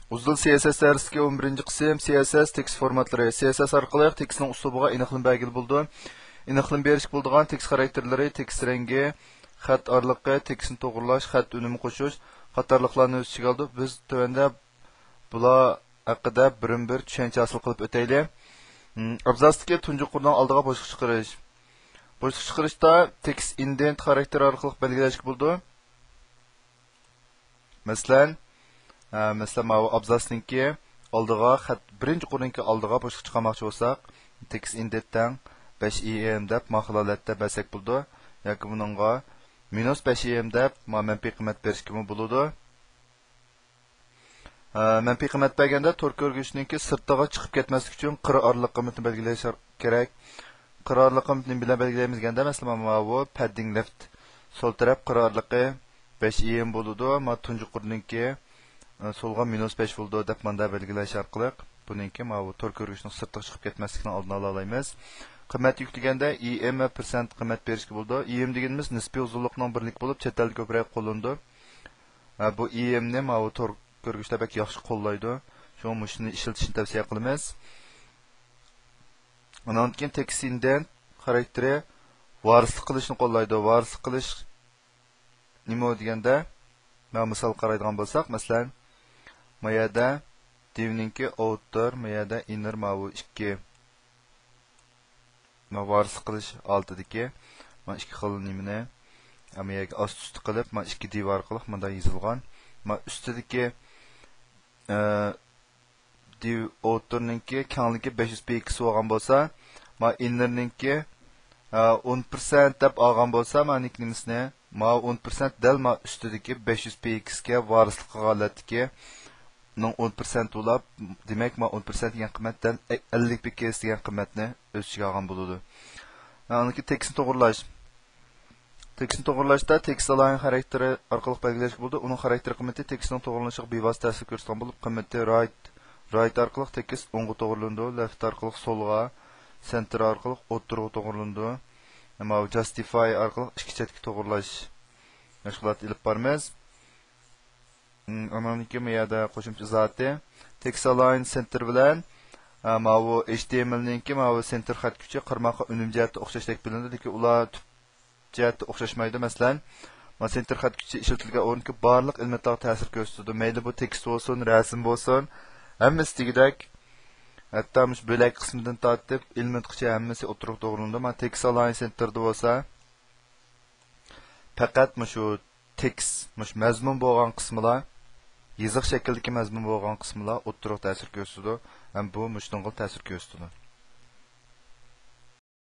Uzun CSS dərsiga 11-ci qism CSS tekst formatları. CSS orqali tekstning uslubiga aniqlik belgili bo'ldi. Aniqlik berish bo'ladigan tekst xarakterlari, tekst rangi, xat orliqi, tekstni to'g'rilash, xat unumi qo'shish qatorliqlarni o'z ichiga oldi. Biz tövəndə bular haqida bir tushuncha hosil qilib o'taylik. Abzasdagi tunji qurdan oldiga boshqa chiqarish. Boshqa chiqarishda tekst indent xarakteri orqali belgilash bo'ldi. Masalan, abzasninki oldiga xat birinchi qo'rinki oldiga boshqa chiqarmoqchi bo'lsak, tekst indentdan 5em deb maqolatda basak bo'ldi. Yoki buningga -5em deb manfiy qiymat berishga bo'ladi. Manfiy qiymat berganda tor ko'rgishninki sirtiga chiqib ketmaslik uchun qir orliq qiymatni belgilash kerak. Qir orliq qiymatni bilan belgilaymiz deganda, masalan, bu padding left sol taraf qir orliqi 5em bo'ladi. Tunji qo'rinki solga -5 bo'ldi deb manda belgilash orqali buningki bu tor ko'rgishning sirtiga chiqib ketmaslikni oldini ola olamiz. Qiymat yuklaganda em % qiymat berishga bo'ldi. Em deganimiz nisbiy uzunlikning birlik bo'lib, chet elda ko'proq qo'llandi. Bu em ni bu tor ko'rgishlar bak yaxshi qo'llaydi. Shuning shuni ishlatishni tavsiya qilamiz. Undan keyin tekst indent xarakteri varislik qilishni qo'llaydi. Varislik qilish nima deganda, misol qaraydigan bo'lsak, masalan, mayada divninki outer, mayada inner bu 2 varislik qilish altidagi mana 2 xil nimani amayaga ost-üst qilib, mana 2 div orqali bunda yozilgan. Mana ustidagi div outerninki kengligi 500 px bo'lgan bo'lsa, mana innerninki 10% deb olgan bo'lsa, mana niknisini ma 10% dal ma ustidagi 500 px ga varislik qilganlikki ning 10% ulab, demak ma 10% degan qiymatdan 50 px degan qiymatni o'z ichiga olgan bo'ladi. Aniki tekstni to'g'rilash. Tekstni to'g'rilashda tekst align xarakteri orqali belgilash bo'ldi. Uning xarakteri qiymati tekstning to'g'rilanishiga bevosita ta'sir ko'rsatgan bo'lib, qiymati right orqali tekst o'ngga to'g'rilandi, left orqali solga, center orqali o'ttirga to'g'rilandi. Justify orqali ikki chetga to'g'rilash mashg'ulot ilib boramiz. Anoniki miyada qo'shimcha zoti text align center bilan bu HTML ninki bu center xat kuchi qarmoqqa unum jihati o'xshashdek bilinadi, lekin ular jihati o'xshashmaydi. Masalan, center xat kuchi ishlatilgan o'rinki barliq elementlarga ta'sir ko'rsatadi. Mayli bu tekst bo'lsin, rasm bo'lsin, hammasi tegidek. Hatto mush bo'lak qismidan tortib elementgacha hammasi o'tirib to'g'rilandi. Men text align centerda bo'lsa, faqat shu tekst, mazmun bo'lgan qismlar, yiziq shakldagi mazmun bo'lgan qismlar o'tirib ta'sir ko'rsatadi. Ham bu mushtunga ta'sir ko'rsatadi.